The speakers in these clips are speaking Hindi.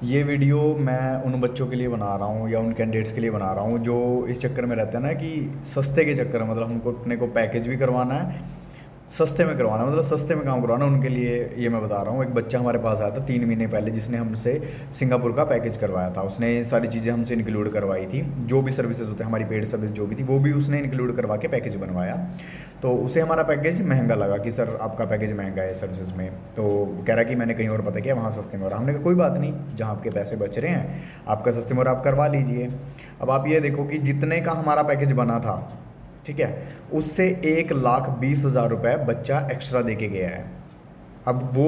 ये वीडियो मैं उन बच्चों के लिए बना रहा हूँ या उन कैंडिडेट्स के लिए बना रहा हूँ जो इस चक्कर में रहते हैं ना कि सस्ते के चक्कर में, मतलब हमको अपने को पैकेज भी करवाना है, सस्ते में करवाना है, मतलब सस्ते में काम करवाना है। उनके लिए ये मैं बता रहा हूँ। एक बच्चा हमारे पास आया था 3 महीने पहले, जिसने हमसे सिंगापुर का पैकेज करवाया था। उसने सारी चीज़ें हमसे इंक्लूड करवाई थी, जो भी सर्विसेज होते हैं हमारी पेड सर्विस जो भी थी वो भी उसने इंक्लूड करवा के पैकेज बनवाया। तो उसे हमारा पैकेज महंगा लगा कि सर आपका पैकेज महंगा है सर्विसेज में। तो कह रहा कि मैंने कहीं और पता किया, वहाँ सस्ते में हो रहा। हमने कहा कोई बात नहीं, जहाँ आपके पैसे बच रहे हैं आपका सस्ते में हो रहा, आप करवा लीजिए। अब आप ये देखो कि जितने का हमारा पैकेज बना था, ठीक है, उससे 1,20,000 रुपये बच्चा एक्स्ट्रा दे के गया है। अब वो,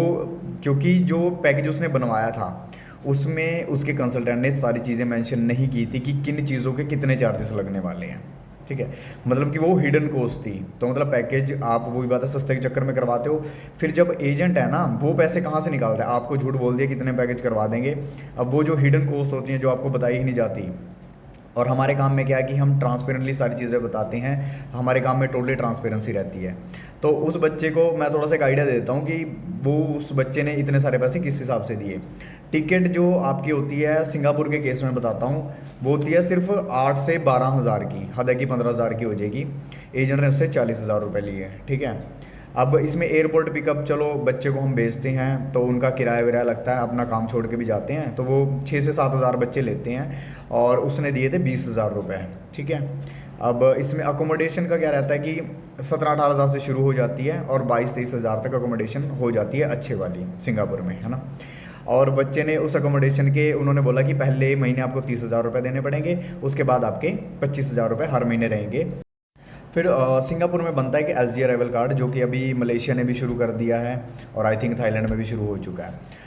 क्योंकि जो पैकेज उसने बनवाया था उसमें उसके कंसल्टेंट ने सारी चीज़ें मेंशन नहीं की थी कि किन चीज़ों के कितने चार्जेस लगने वाले हैं, ठीक है। मतलब कि वो हिडन कॉस्ट थी। तो मतलब पैकेज आप, वही बात है, सस्ते के चक्कर में करवाते हो, फिर जब एजेंट है ना वो पैसे कहाँ से निकालता है, आपको झूठ बोल दिया कितने पैकेज करवा देंगे। अब वो जो हिडन कॉस्ट होती हैं जो आपको बताई ही नहीं जाती। और हमारे काम में क्या है कि हम ट्रांसपेरेंटली सारी चीज़ें बताते हैं, हमारे काम में टोटली ट्रांसपेरेंसी रहती है। तो उस बच्चे को मैं थोड़ा सा एक आइडिया दे देता हूँ कि वो, उस बच्चे ने इतने सारे पैसे किस हिसाब से दिए। टिकट जो आपकी होती है सिंगापुर के केस में बताता हूँ, वो होती है सिर्फ 8 से 12 हज़ार की, हद है कि 15 हज़ार की हो जाएगी। एजेंट ने उससे 40 हज़ार रुपये लिए, ठीक है। अब इसमें एयरपोर्ट पिकअप, चलो बच्चे को हम भेजते हैं तो उनका किराया विराया लगता है, अपना काम छोड़ के भी जाते हैं, तो वो 6 से 7 हज़ार बच्चे लेते हैं। और उसने दिए थे 20 हज़ार रुपये, ठीक है। अब इसमें अकोमोडेशन का क्या रहता है कि 17-18 हज़ार से शुरू हो जाती है और 22-23 हज़ार तक अकोमोडेशन हो जाती है अच्छे वाली सिंगापुर में, है ना। और बच्चे ने उस अकोमोडेशन के, उन्होंने बोला कि पहले महीने आपको 30 हज़ार रुपये देने पड़ेंगे, उसके बाद आपके 25 हज़ार रुपये हर महीने रहेंगे। फिर सिंगापुर में बनता है कि एस डी अराइवल कार्ड, जो कि अभी मलेशिया ने भी शुरू कर दिया है और आई थिंक थाईलैंड में भी शुरू हो चुका है।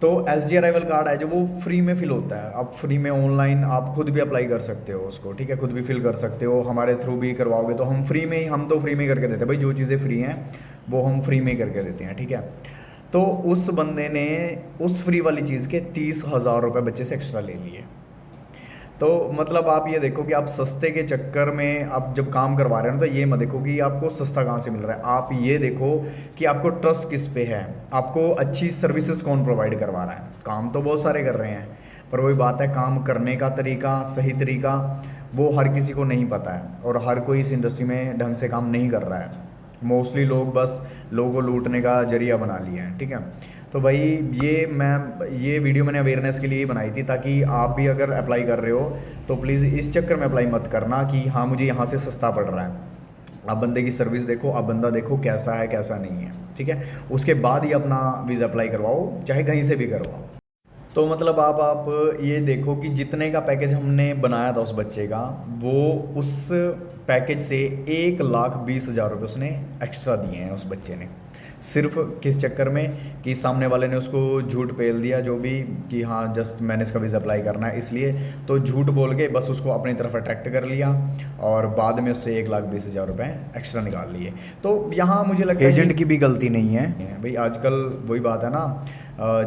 तो एस डी अराइवल कार्ड है जो वो फ्री में फिल होता है। आप फ्री में ऑनलाइन आप खुद भी अप्लाई कर सकते हो उसको, ठीक है, खुद भी फिल कर सकते हो। हमारे थ्रू भी करवाओगे तो हम फ्री में ही, हम तो फ्री में ही करके देते हैं भाई, जो चीज़ें फ्री हैं वो हम फ्री में ही करके देते हैं, ठीक है। तो उस बंदे ने उस फ्री वाली चीज़ के 30 हज़ार रुपये बच्चे से एक्स्ट्रा ले लिए। तो मतलब आप ये देखो कि आप सस्ते के चक्कर में आप जब काम करवा रहे हो ना, तो ये मत देखो कि आपको सस्ता कहाँ से मिल रहा है, आप ये देखो कि आपको ट्रस्ट किस पे है, आपको अच्छी सर्विसेज कौन प्रोवाइड करवा रहा है। काम तो बहुत सारे कर रहे हैं, पर वही बात है, काम करने का तरीका, सही तरीका, वो हर किसी को नहीं पता है और हर कोई इस इंडस्ट्री में ढंग से काम नहीं कर रहा है। मोस्टली लोग बस लोगों को लूटने का जरिया बना लिए हैं, ठीक है। तो भाई, ये वीडियो मैंने अवेयरनेस के लिए ही बनाई थी, ताकि आप भी अगर अप्लाई कर रहे हो तो प्लीज़ इस चक्कर में अप्लाई मत करना कि हाँ मुझे यहाँ से सस्ता पड़ रहा है। आप बंदे की सर्विस देखो, आप बंदा देखो कैसा है कैसा नहीं है, ठीक है। उसके बाद ही अपना वीज़ा अप्लाई करवाओ, चाहे कहीं से भी करवाओ। तो मतलब आप ये देखो कि जितने का पैकेज हमने बनाया था उस बच्चे का, वो उस पैकेज से 1,20,000 रुपये उसने एक्स्ट्रा दिए हैं उस बच्चे ने। सिर्फ किस चक्कर में कि सामने वाले ने उसको झूठ पेल दिया जो भी, कि हाँ जस्ट मैंने इसका वीज़ा अप्लाई करना है इसलिए, तो झूठ बोल के बस उसको अपनी तरफ अट्रैक्ट कर लिया और बाद में उससे 1,20,000 रुपये एक्स्ट्रा निकाल लिए। तो यहाँ मुझे लगता है एजेंट की भी गलती नहीं है भाई। आजकल वही बात है ना,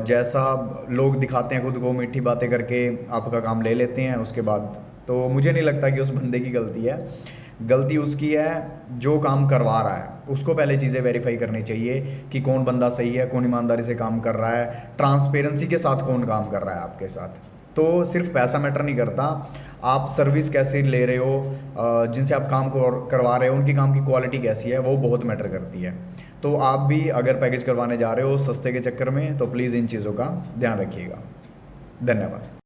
जैसा लोग दिखाते हैं खुद को, मीठी बातें करके आपका काम ले लेते हैं उसके बाद। तो मुझे नहीं लगता कि उस बंदे की गलती है, गलती उसकी है जो काम करवा रहा है। उसको पहले चीज़ें वेरीफाई करनी चाहिए कि कौन बंदा सही है, कौन ईमानदारी से काम कर रहा है, ट्रांसपेरेंसी के साथ कौन काम कर रहा है आपके साथ। तो सिर्फ पैसा मैटर नहीं करता, आप सर्विस कैसे ले रहे हो, जिनसे आप काम करवा रहे हो उनकी काम की क्वालिटी कैसी है, वो बहुत मैटर करती है। तो आप भी अगर पैकेज करवाने जा रहे हो सस्ते के चक्कर में, तो प्लीज़ इन चीज़ों का ध्यान रखिएगा। धन्यवाद।